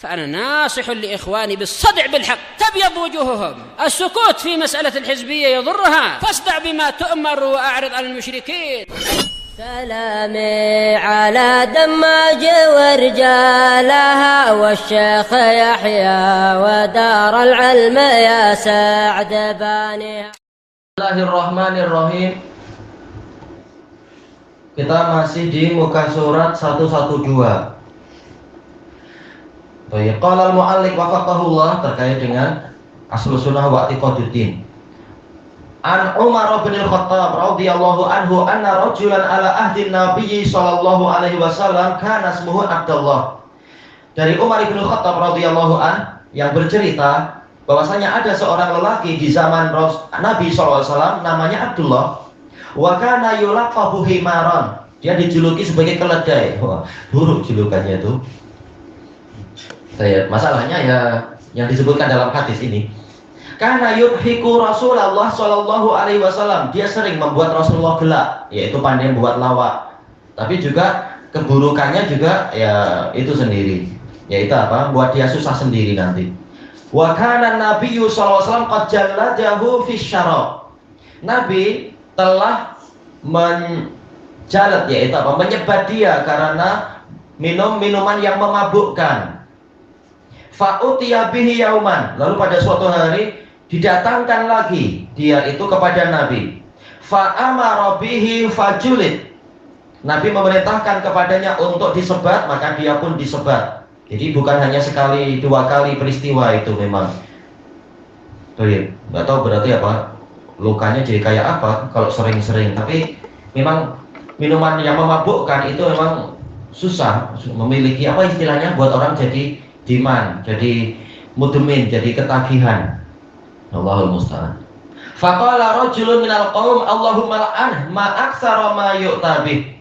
فأنا ناصح لإخواني بالصدع بالحق تبيض وجوههم. السكوت في مسألة الحزبية يضرها، فاصدع بما تؤمر وأعرض عن المشركين. سلامي على دماج ورجالها والشيخ يحيى ودار العلم يا سعد بانيها. Bismillahirrahmanirrahim. Kita masih di muka surat 112. Baik, qala al-mu'allif wafaqahullah, terkait dengan aslu sunnah wa i'tiqaduddin. An Umar bin al-Khattab radhiyallahu anhu anna rajulan ala ahdi Nabi sallallahu alaihi wasallam kana ismuhu Abdullah. Dari Umar bin al-Khattab radhiyallahu an yang bercerita bahwasanya ada seorang lelaki di zaman Nabi sallallahu alaihi wasallam namanya Abdullah. Wa kana yulaqabu himaran. Dia dijuluki sebagai keledai. Wah, buruk julukannya itu. Masalahnya ya yang disebutkan dalam hadis ini. Karena yudhiku Rasulullah sallallahu alaihi wasallam, dia sering membuat Rasulullah gelak, yaitu pandai membuat lawak. Tapi juga keburukannya juga ya itu sendiri, yaitu apa? Buat dia susah sendiri nanti. Wa kana Nabiyyu sallallahu alaihi wasallam qad jalladahu fi syarab. Nabi telah menjalat, yaitu apa? Menyebat dia karena minum minuman yang memabukkan. Fa'utiya bihi yauman, lalu pada suatu hari didatangkan lagi dia itu kepada Nabi. Fa'amara bihi fajulid. Nabi memerintahkan kepadanya untuk disebat, maka dia pun disebat. Jadi bukan hanya sekali dua kali peristiwa itu memang. Baik, nggak tahu berarti apa lukanya jadi kayak apa kalau sering-sering. Tapi memang minuman yang memabukkan itu memang susah memiliki apa istilahnya buat orang jadi diman, jadi mudmin, jadi ketagihan. Allahul musta'an. Faqala rajulun minal qaum Allahumma la'an ma aktsara ma yu'tabih.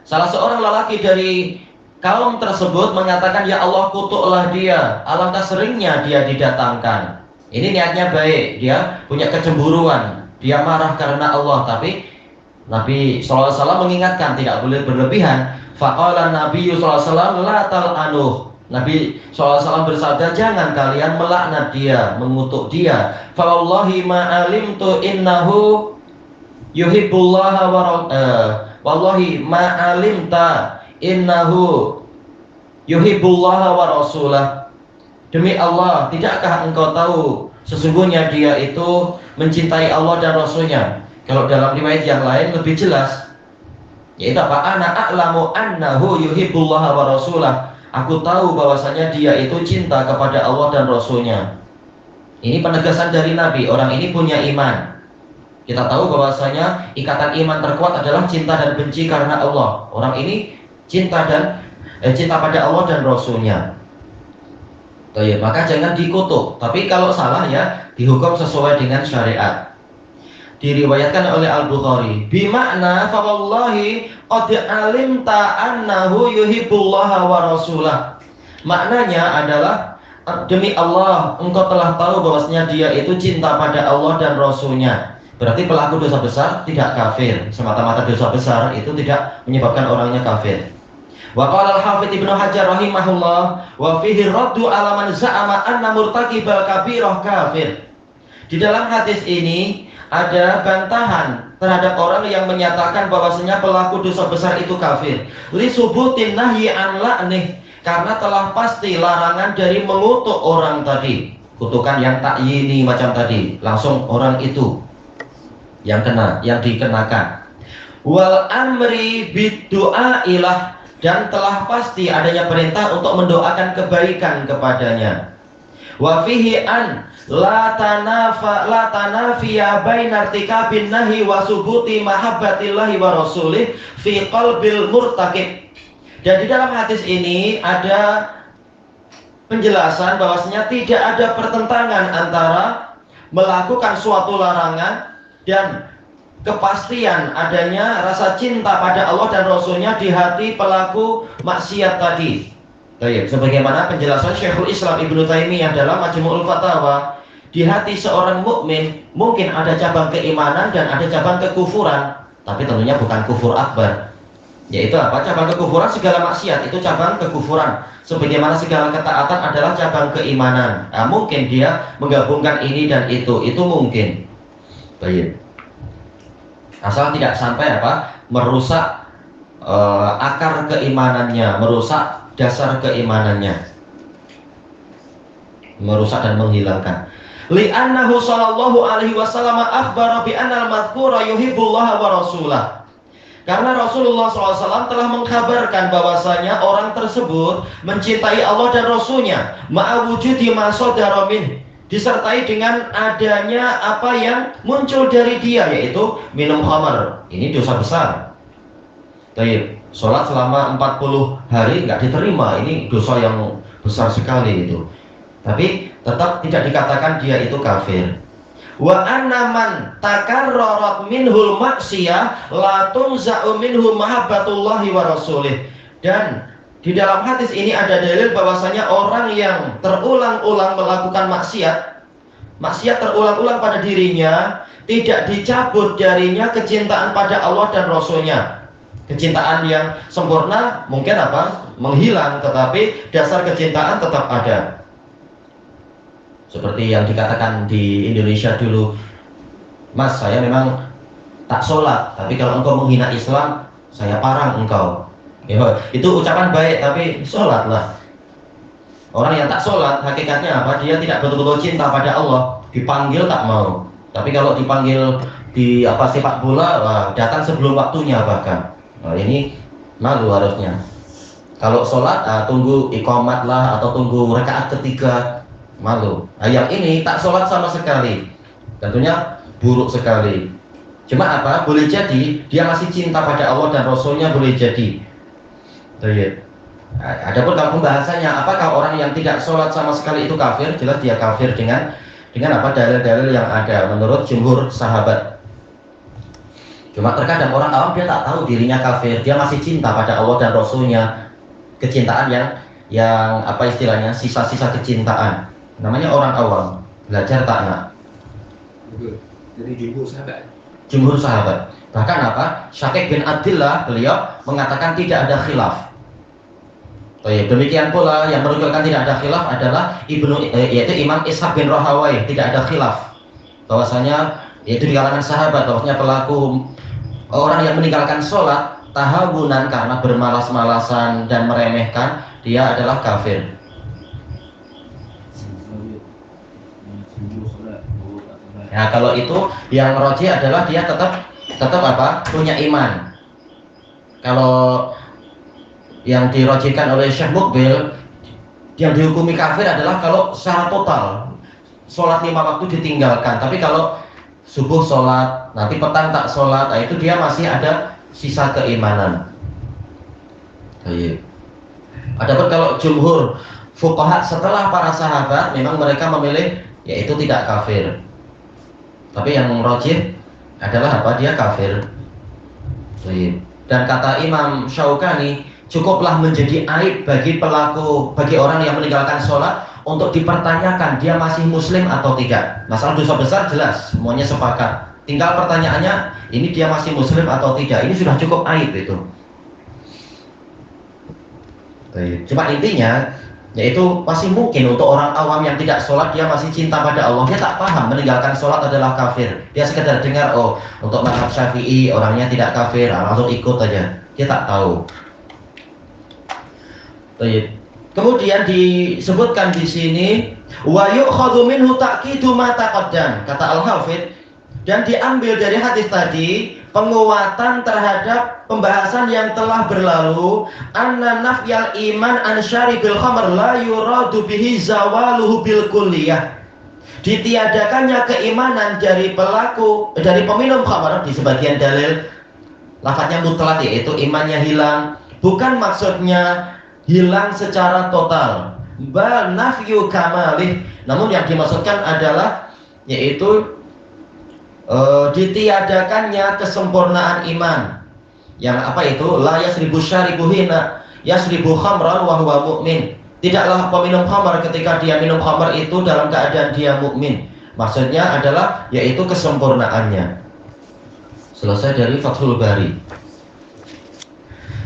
Salah seorang lelaki dari kaum tersebut mengatakan, ya Allah, kutuklah dia, alangkah seringnya dia didatangkan. Ini niatnya baik, dia punya kecemburuan, dia marah karena Allah, tapi Nabi SAW mengingatkan tidak boleh berlebihan. Faqala Nabi SAW la tal'anuh. Nabi SAW bersabda, jangan kalian melaknat dia, mengutuk dia. Fa wallahi ma alimtu innahu yuhibbullaha wallahi ma alimta innahu yuhibbullaha wa rasulah. Demi Allah, tidakkah engkau tahu sesungguhnya dia itu mencintai Allah dan Rasulnya. Kalau dalam riwayat yang lain lebih jelas, yaitu apa? Ana a'lamu annahu yuhibbullaha wa rasulah. Aku tahu bahwasanya dia itu cinta kepada Allah dan Rasulnya. Ini penegasan dari Nabi, orang ini punya iman. Kita tahu bahwasanya ikatan iman terkuat adalah cinta dan benci karena Allah. Orang ini cinta pada Allah dan Rasulnya. Maka jangan dikutuk. Tapi kalau salah ya dihukum sesuai dengan syariat. Diriwayatkan oleh Al-Bukhari, bimakna fa wallahi qad alimta annahu yuhibbullaha wa rasulah. Maknanya adalah demi Allah, engkau telah tahu bahwasanya dia itu cinta pada Allah dan Rasulnya. Berarti pelaku dosa besar tidak kafir. Semata-mata dosa besar itu tidak menyebabkan orangnya kafir. Wa qala al-Hafidz Ibnu Hajar rahimahullah, wa fihi raddu ala man za'ama anna murtakibal kabirah kafir. Di dalam hadis ini ada bantahan terhadap orang yang menyatakan bahwasanya pelaku dosa besar itu kafir. Li subutin nahyi an la'nih, karena telah pasti larangan dari mengutuk orang tadi. Kutukan yang takyini macam tadi, langsung orang itu yang dikenakan. Wal amri biddu'a ilah, dan telah pasti adanya perintah untuk mendoakan kebaikan kepadanya. Wa fihi an la tanafiya baina irtikabin nahi wa subuti mahabbatillahi wa rasulih fi qalbil murtakib. Dan di dalam hadis ini ada penjelasan bahwasanya tidak ada pertentangan antara melakukan suatu larangan dan kepastian adanya rasa cinta pada Allah dan Rasulnya di hati pelaku maksiat tadi. Baik, sebagaimana penjelasan Syekhul Islam Ibnu Taimiyah dalam Majmu'ul Fatawa, di hati seorang mukmin mungkin ada cabang keimanan dan ada cabang kekufuran, tapi tentunya bukan kufur akbar. Yaitu apa? Cabang kekufuran segala maksiat itu cabang kekufuran. Sebagaimana segala ketaatan adalah cabang keimanan. Nah, mungkin dia menggabungkan ini dan itu mungkin. Baik. Asal tidak sampai apa? Merusak akar keimanannya, merusak dasar keimanannya, merusak dan menghilangkan. Li'annahu sallallahu alaihi wasallam akhbara bi anna al-madhkura yuhibbullaha wa rasulah. Karena Rasulullah SAW telah mengkabarkan bahwasanya orang tersebut mencintai Allah dan Rasulnya, ma'awujudi ma sadara min, disertai dengan adanya apa yang muncul dari dia, yaitu minum khamar. Ini dosa besar. Baik, sholat selama 40 hari nggak diterima, ini dosa yang besar sekali itu. Tapi tetap tidak dikatakan dia itu kafir. Wa anna man takarrarat minhul maksiyah la tunza'u minhu mahabbatullahi wa rasulih. Dan di dalam hadis ini ada dalil bahwasanya orang yang terulang-ulang melakukan maksiat terulang-ulang pada dirinya, tidak dicabut darinya kecintaan pada Allah dan Rasulnya. Kecintaan yang sempurna mungkin apa? Menghilang, tetapi dasar kecintaan tetap ada. Seperti yang dikatakan di Indonesia dulu, Mas, saya memang tak sholat, tapi kalau engkau menghina Islam, saya parang engkau. Ya, itu ucapan baik, tapi sholatlah. Orang yang tak sholat, hakikatnya apa? Dia tidak betul-betul cinta pada Allah. Dipanggil tak mau. Tapi kalau dipanggil di sepak bola, datang sebelum waktunya bahkan. Nah, ini malu harusnya. Kalau sholat, tunggu iqamat lah atau tunggu rakaat ketiga. Malu. Nah, yang ini tak sholat sama sekali, tentunya buruk sekali. Cuma apa? Boleh jadi dia masih cinta pada Allah dan Rasulnya, boleh jadi. Adapun kalau pembahasannya, apakah orang yang tidak sholat sama sekali itu kafir? Jelas dia kafir dengan apa? Dalil-dalil yang ada menurut jumhur sahabat. Cuma terkadang orang awam dia tak tahu dirinya kafir, dia masih cinta pada Allah dan Rasulnya. Kecintaan yang apa istilahnya? Sisa-sisa kecintaan. Namanya orang awam, belajar takna. Jadi Jumhur sahabat. Bahkan apa? Syakik bin Abdillah, beliau mengatakan tidak ada khilaf. Demikian pula yang menunjukkan tidak ada khilaf adalah yaitu Imam Ishaq bin Rahawai, tidak ada khilaf. Bahwasanya yaitu di kalangan sahabat, bahwasanya pelaku orang yang meninggalkan sholat tahawunan karena bermalas-malasan dan meremehkan, dia adalah kafir. Nah, kalau itu yang roji adalah dia tetap apa? Punya iman. Kalau yang dirojikan oleh Syekh Mukbil, yang dihukumi kafir adalah kalau secara total sholat 5 waktu ditinggalkan. Tapi kalau subuh sholat, nanti petang tak sholat, nah itu dia masih ada sisa keimanan. Adapun kalau jumhur fuqaha setelah para sahabat, memang mereka memilih yaitu tidak kafir. Tapi yang rajih adalah apa? Dia kafir. Dan kata Imam Syaukani, cukuplah menjadi aib bagi orang yang meninggalkan sholat untuk dipertanyakan dia masih muslim atau tidak. Masalah dosa besar jelas, semuanya sepakat. Tinggal pertanyaannya, ini dia masih muslim atau tidak. Ini sudah cukup aib itu. Cuma intinya, yaitu masih mungkin untuk orang awam yang tidak sholat, dia masih cinta pada Allah, dia tak paham meninggalkan sholat adalah kafir. Dia sekedar dengar, oh untuk mazhab Syafi'i orangnya tidak kafir, langsung ikut aja. Dia tak tahu. Kemudian disebutkan di sini, wa yu'khadhu minhu ta'kidu ma taqaddam, kata Al-Hafidz, dan diambil dari hadis tadi penguatan terhadap pembahasan yang telah berlalu, anna nafyal iman an syaribil khamr la yuradu bihi zawaluhu bil kulliyah. Ditiadakannya keimanan dari peminum khamr, di sebagian dalil lafadznya mutlak, yaitu imannya hilang, bukan maksudnya hilang secara total, bal nafyu kamalih, namun yang dimaksudkan adalah yaitu ditiadakannya kesempurnaan iman. Yang apa itu? La yasribu syaribu hina yasribu khamran wa huwa mu'min. Tidaklah peminum khamar ketika dia minum khamar itu dalam keadaan dia mukmin. Maksudnya adalah yaitu kesempurnaannya. Selesai dari Fathul Bari.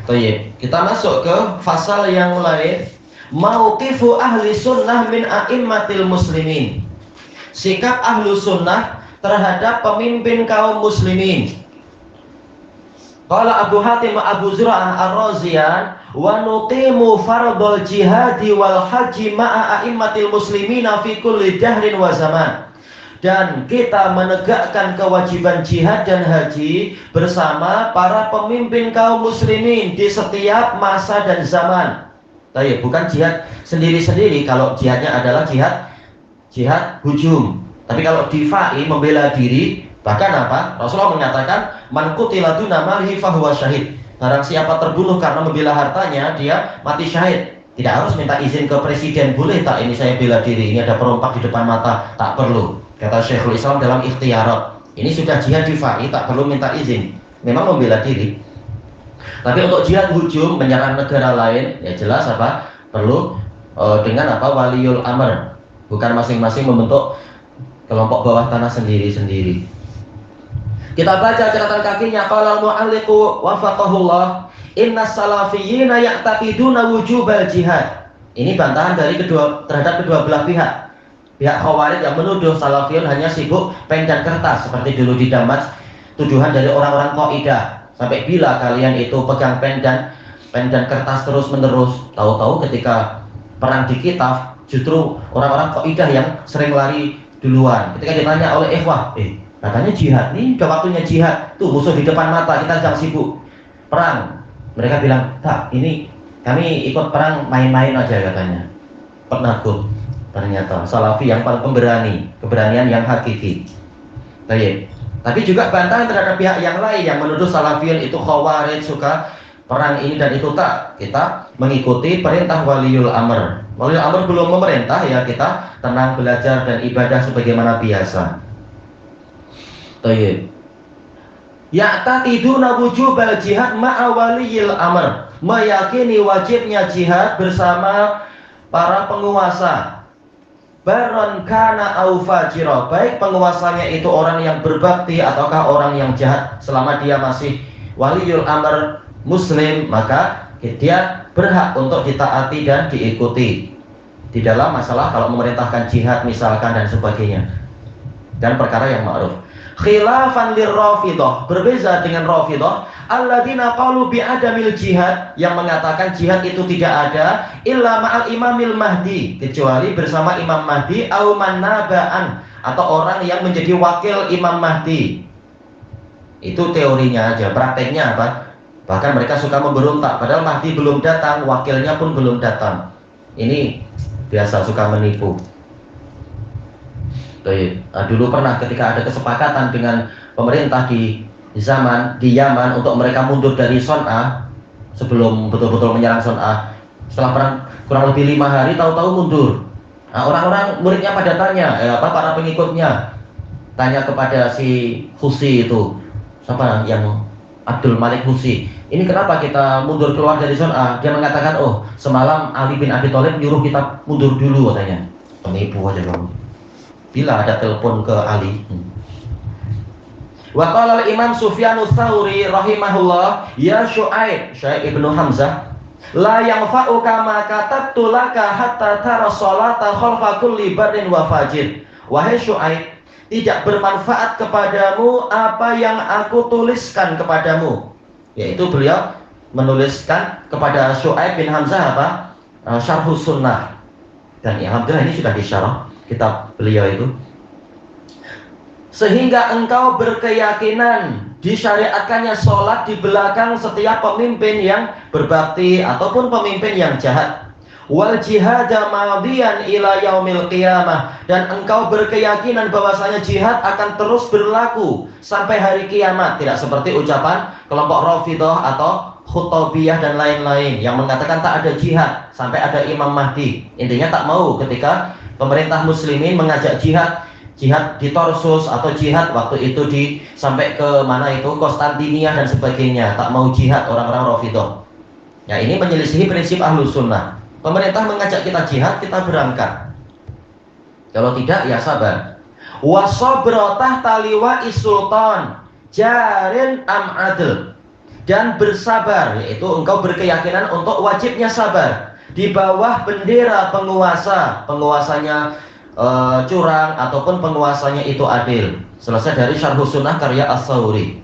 Baik, kita masuk ke fasal yang lain. Mauqifu ahli sunnah min a'immatil muslimin. Sikap ahlu sunnah terhadap pemimpin kaum muslimin. Qala Abu Hatim Abu Zur'ah Ar-Raziyan wa nuqimu fardhal jihadi wal haji ma'a a'immatil muslimina fi kulli dahrin wa zaman. Dan kita menegakkan kewajiban jihad dan haji bersama para pemimpin kaum muslimin di setiap masa dan zaman. Tapi bukan jihad sendiri-sendiri. Kalau jihadnya adalah jihad hujum. Tapi kalau difa'i membela diri, bahkan apa? Rasulullah mengatakan man qutila duna malihi fahuwa syahid. Barang siapa terbunuh karena membela hartanya, dia mati syahid. Tidak harus minta izin ke presiden, boleh tak ini saya bela diri, ini ada perompak di depan mata, tak perlu. Kata Syekhul Islam dalam Ikhtiyarat, ini sudah jihad difa'i, tak perlu minta izin. Memang membela diri. Tapi untuk jihad hujum menyerang negara lain, ya jelas apa? Perlu dengan apa? Waliul amr. Bukan masing-masing membentuk kelompok bawah tanah sendiri-sendiri. Kita baca catatan kakinya, qala al-mu'alliqu wafaqahullah, innas salafiyyina ya'taqiduna wujubal jihad. Ini bantahan dari terhadap kedua belah pihak. Pihak Khawarij yang menuduh Salafiyun hanya sibuk pen dan kertas seperti dulu di Damas, tuduhan dari orang-orang Qaidah. Sampai bila kalian itu pegang pen dan kertas terus menerus, tahu-tahu ketika perang di Kitaf justru orang-orang Qaidah yang sering lari duluan. Ketika ditanya oleh ikhwah, katanya jihad, nih udah waktunya jihad, tuh musuh di depan mata, kita sedang sibuk perang. Mereka bilang, tak, ini kami ikut perang main-main aja katanya. Penakut. Ternyata Salafi yang paling pemberani, keberanian yang hakiki. Baik. Tapi juga bantahan terhadap pihak yang lain yang menuduh Salafiyun itu Khawarij, suka perang ini dan itu. Tak, kita mengikuti perintah Waliul Amr. Waliul Amr belum memerintah, ya kita tenang belajar dan ibadah sebagaimana biasa. Baik. Ya'taqiduna wujubal jihad ma'a waliyil amr. Meyakini wajibnya jihad bersama para penguasa. Baron kana au fajira, baik penguasanya itu orang yang berbakti ataukah orang yang jahat, selama dia masih waliul amr muslim, maka dia berhak untuk ditaati dan diikuti di dalam masalah kalau memerintahkan jihad misalkan dan sebagainya, dan perkara yang ma'ruf. Khilafan lirrafidah, berbeza dengan rafidah alladzina qalu bi'adamil jihad, yang mengatakan jihad itu tidak ada illa ma'al imamil mahdi, kecuali bersama imam mahdi au manaba'an, atau orang yang menjadi wakil imam mahdi. Itu teorinya aja, prakteknya apa? Bahkan mereka suka memberontak padahal mahdi belum datang, wakilnya pun belum datang. Ini biasa suka menipu. Dulu pernah ketika ada kesepakatan dengan pemerintah di Yaman untuk mereka mundur dari Son'a sebelum betul-betul menyerang Son'a. Setelah perang kurang lebih 5 hari, tahu-tahu mundur. Nah, orang-orang muridnya pada tanya, para pengikutnya tanya kepada si Husi itu, siapa yang Abdul Malik Husi, ini kenapa kita mundur keluar dari Son'a? Dia mengatakan, oh semalam Ali bin Abi Thalib nyuruh kita mundur dulu katanya. Penipu aja kamu. Bila ada telepon ke Ali. Wa qala al-Imam Sufyan ats-Tsauri rahimahullah, ya Syu'aib ibnu Hamzah, la yanfa'uka ma katabtu laka hatta tara sholata khalfa kulli barrin wa fajir. Wahai Syu'aib, tidak bermanfaat kepadamu apa yang aku tuliskan kepadamu. Yaitu beliau menuliskan kepada Syu'aib bin Hamzah apa? Syarhus Sunnah. Dan alhamdulillah ini sudah disyarah kitab beliau itu. Sehingga engkau berkeyakinan disyariatkannya sholat di belakang setiap pemimpin yang berbakti ataupun pemimpin yang jahat. Wal jihada madiyan ila yaumil qiyamah, dan engkau berkeyakinan bahwasanya jihad akan terus berlaku sampai hari kiamat. Tidak seperti ucapan kelompok Rafidhah atau Khuttabiyah dan lain-lain yang mengatakan tak ada jihad sampai ada Imam Mahdi. Intinya tak mau ketika pemerintah muslimin mengajak jihad di Tarsus atau jihad waktu itu sampai ke mana itu Konstantinia dan sebagainya, tak mau jihad orang-orang Rafidhah. Ya, ini menyelisihi prinsip Ahlus Sunnah. Pemerintah mengajak kita jihad, kita berangkat. Kalau tidak, ya sabar. Wasobro tahta liwa'i sultan jarin am adl. dan bersabar, yaitu engkau berkeyakinan untuk wajibnya sabar di bawah bendera penguasa, penguasanya curang ataupun penguasanya itu adil. Selesai dari Syarhus Sunnah karya As-Sawri.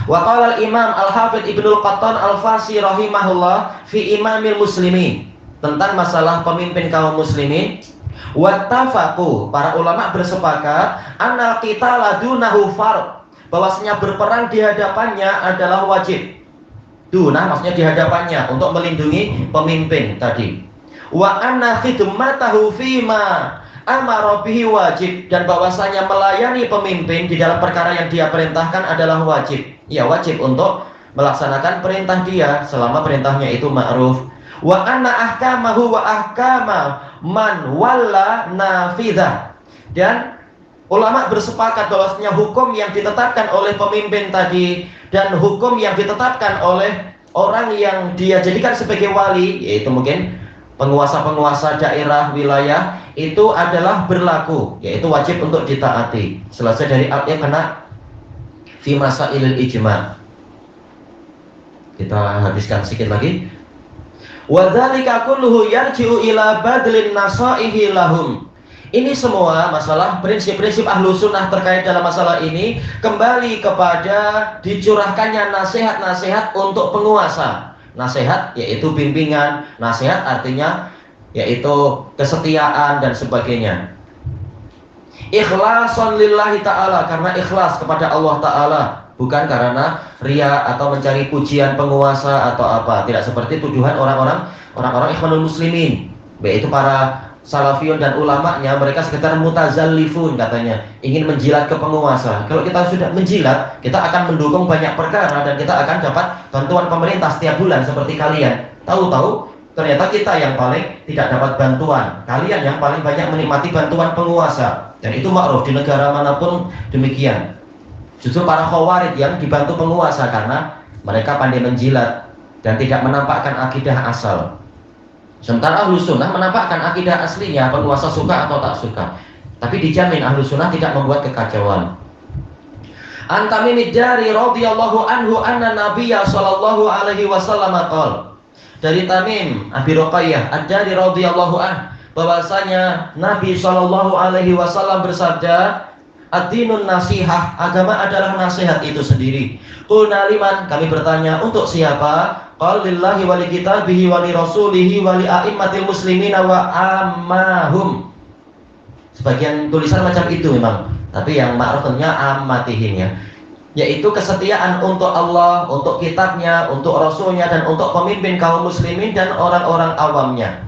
Wa qala al-Imam Al-Hafidz Ibnul Qattan Al-Fasi rahimahullah fi Imamil Muslimin, tentang masalah pemimpin kaum muslimin. Wattafaqu, para ulama bersepakat, annal qitala dunahu fard, bahwasanya berperang di hadapannya adalah wajib. Dunah maksudnya di hadapannya, untuk melindungi pemimpin tadi. Wa anna khidmatahu fima amara bihi wajib, dan bahwasanya melayani pemimpin di dalam perkara yang dia perintahkan adalah wajib. Ya, wajib untuk melaksanakan perintah dia selama perintahnya itu ma'ruf. Wa anna ahkamahu wa ahkama man walla nafidah, dan ulama bersepakat bahwasanya hukum yang ditetapkan oleh pemimpin tadi dan hukum yang ditetapkan oleh orang yang dia jadikan sebagai wali, yaitu mungkin penguasa-penguasa daerah wilayah, itu adalah berlaku, yaitu wajib untuk ditaati. Selesai dari al-iqna fi masailil ijma. Kita habiskan sedikit lagi. Wa dzalika kulluhu yarji'u ila badlin nasaihi lahum. Ini semua masalah prinsip-prinsip ahlu sunnah terkait dalam masalah ini kembali kepada dicurahkannya nasihat-nasihat untuk penguasa. Nasihat yaitu bimbingan, nasihat artinya yaitu kesetiaan dan sebagainya. Ikhlason lillahi ta'ala, karena ikhlas kepada Allah ta'ala, bukan karena ria atau mencari pujian penguasa atau apa. Tidak seperti tuduhan orang-orang ikhwanul muslimin, yaitu para salafiyun dan ulamanya, mereka sekitar mutazallifun katanya, ingin menjilat ke penguasa. Kalau kita sudah menjilat, kita akan mendukung banyak perkara dan kita akan dapat bantuan pemerintah setiap bulan seperti kalian. Tahu-tahu ternyata kita yang paling tidak dapat bantuan, kalian yang paling banyak menikmati bantuan penguasa. Dan itu ma'ruf di negara manapun demikian. Justru para khawarij yang dibantu penguasa karena mereka pandai menjilat dan tidak menampakkan akidah asal. Sementara ahlu sunnah menampakkan akidah aslinya, penguasa suka atau tak suka. Tapi dijamin ahlu sunnah tidak membuat kekacauan. An Tamim ad-Dari radhiyallahu anhu anna Nabiyya sallallahu alaihi wasallam qala. Dari Tamim Abi Ruqayyah ad-Dari radhiyallahu anhu, bahwasanya Nabi sallallahu alaihi wasallam bersabda, ad-dinun nasihah, agama adalah nasihat itu sendiri. Qulna liman, kami bertanya untuk siapa? Qala lillahi wa li kitabihi wa li rasulihi wa li a'immatil muslimina wa ammahum. Sebagian tulisan macam itu memang, tapi yang ma'rufnya ammatihim ya, yaitu kesetiaan untuk Allah, untuk kitabnya, untuk rasulnya, dan untuk pemimpin kaum muslimin dan orang-orang awamnya.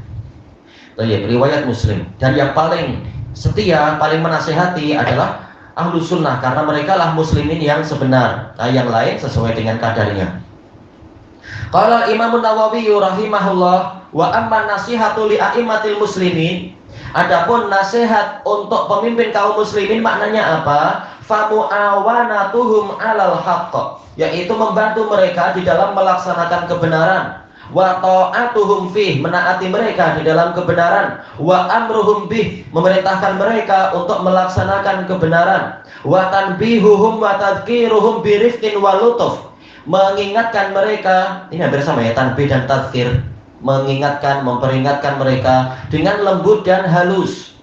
Riwayat Muslim. Dan yang paling setia, paling menasihati adalah ahlu sunnah, karena mereka lah muslimin yang sebenar. Nah, yang lain sesuai dengan kadarnya. Qala Imam Nawawi rahimahullah, wa amma nasihatu li a'immatil muslimin, adapun nasihat untuk pemimpin kaum muslimin maknanya apa? Fa mu'awanatuhum 'alal haqq, yaitu membantu mereka di dalam melaksanakan kebenaran. Wa ta'atuhum fih, menaati mereka di dalam kebenaran. Wa amruhum bih, memerintahkan mereka untuk melaksanakan kebenaran. Wa tanbihuhum wa tadhkiruhum birifqin wa lutuf, mengingatkan mereka, ini hampir sama ya, tanbih dan tadhkir, mengingatkan, memperingatkan mereka dengan lembut dan halus.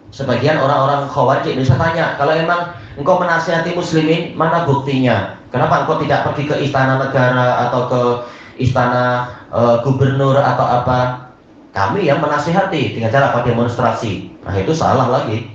Sebagian orang-orang khawarij di Indonesia tanya, kalau emang engkau menasihati muslimin, mana buktinya? Kenapa engkau tidak pergi ke istana negara atau ke istana gubernur atau apa? Kami yang menasihati dengan cara apa? Demonstrasi. Nah, itu salah lagi.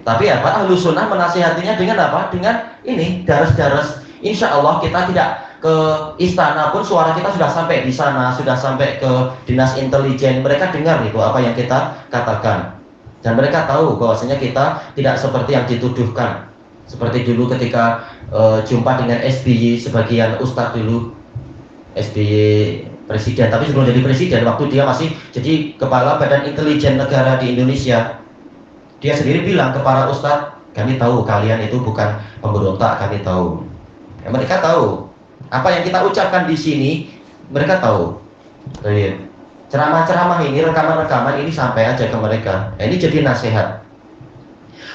Tapi apa? Ahlu sunnah menasihatinya dengan apa? Dengan ini, daras-daras. Insya Allah kita tidak ke istana pun suara kita sudah sampai di sana, sudah sampai ke dinas intelijen. Mereka dengar itu apa yang kita katakan, dan mereka tahu bahwasanya kita tidak seperti yang dituduhkan. Seperti dulu ketika jumpa dengan SBY, sebagian ustadz dulu, SBY presiden, tapi sebelum jadi presiden, waktu dia masih jadi kepala badan intelijen negara di Indonesia, dia sendiri bilang ke para ustadz, kami tahu kalian itu bukan pemberontak, kami tahu. Ya, mereka tahu apa yang kita ucapkan di sini, mereka tahu. Ceramah-ceramah ini, rekaman-rekaman ini sampai aja ke mereka. Nah, ini jadi nasihat.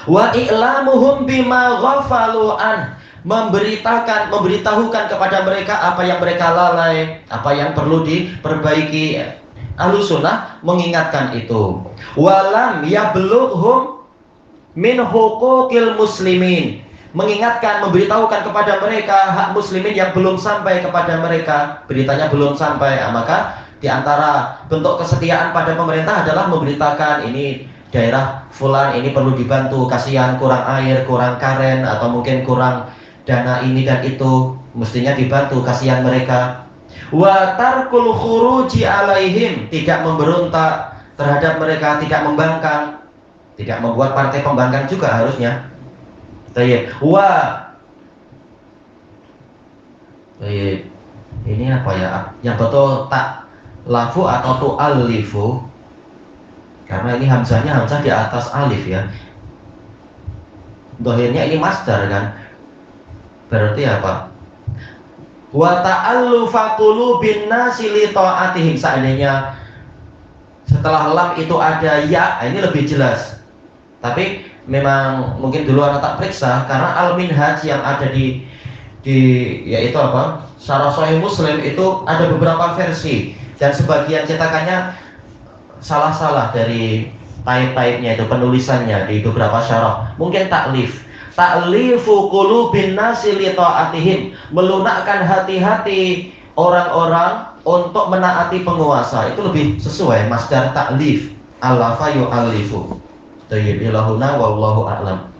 Wa i'lamuhum bima ghafalu an, memberitahukan kepada mereka apa yang mereka lalai, apa yang perlu diperbaiki. Ahlus sunnah mengingatkan itu. Walam yablughum min huquqil muslimin, mengingatkan, memberitahukan kepada mereka hak muslimin yang belum sampai kepada mereka, beritanya belum sampai. Maka di antara bentuk kesetiaan pada pemerintah adalah memberitakan ini daerah fulan ini perlu dibantu, kasihan kurang air, kurang karen, atau mungkin kurang dana ini dan itu, mestinya dibantu, kasihan mereka. Wa tarkul khuruji alaihim, tidak memberontak terhadap mereka, tidak membangkang, tidak membuat partai pembangkang juga harusnya. Baik. Ini apa ya? Yang betul tak lafu atau tu'allifu, karena ini hamzahnya hamzah di atas alif ya. Dohirnya ini masdar kan, berarti apa? Wa ta'allufa qulubin nasi li ta'atihim, seandainya setelah lam itu ada ya, ini lebih jelas. Tapi memang mungkin dulu anak tak periksa, karena al-minhaj yang ada di yaitu apa? Syarah Sahih Muslim itu ada beberapa versi, dan sebagian cetakannya salah-salah dari taib-taibnya itu, penulisannya di beberapa syarah. Mungkin taklif. Ta'lifu qulubin nasi li ta'atihim, melunakkan hati-hati orang-orang untuk menaati penguasa. Itu lebih sesuai masdar ta'lif, alafa yu'allifu. Tayyib ilahuna wallahu a'lam.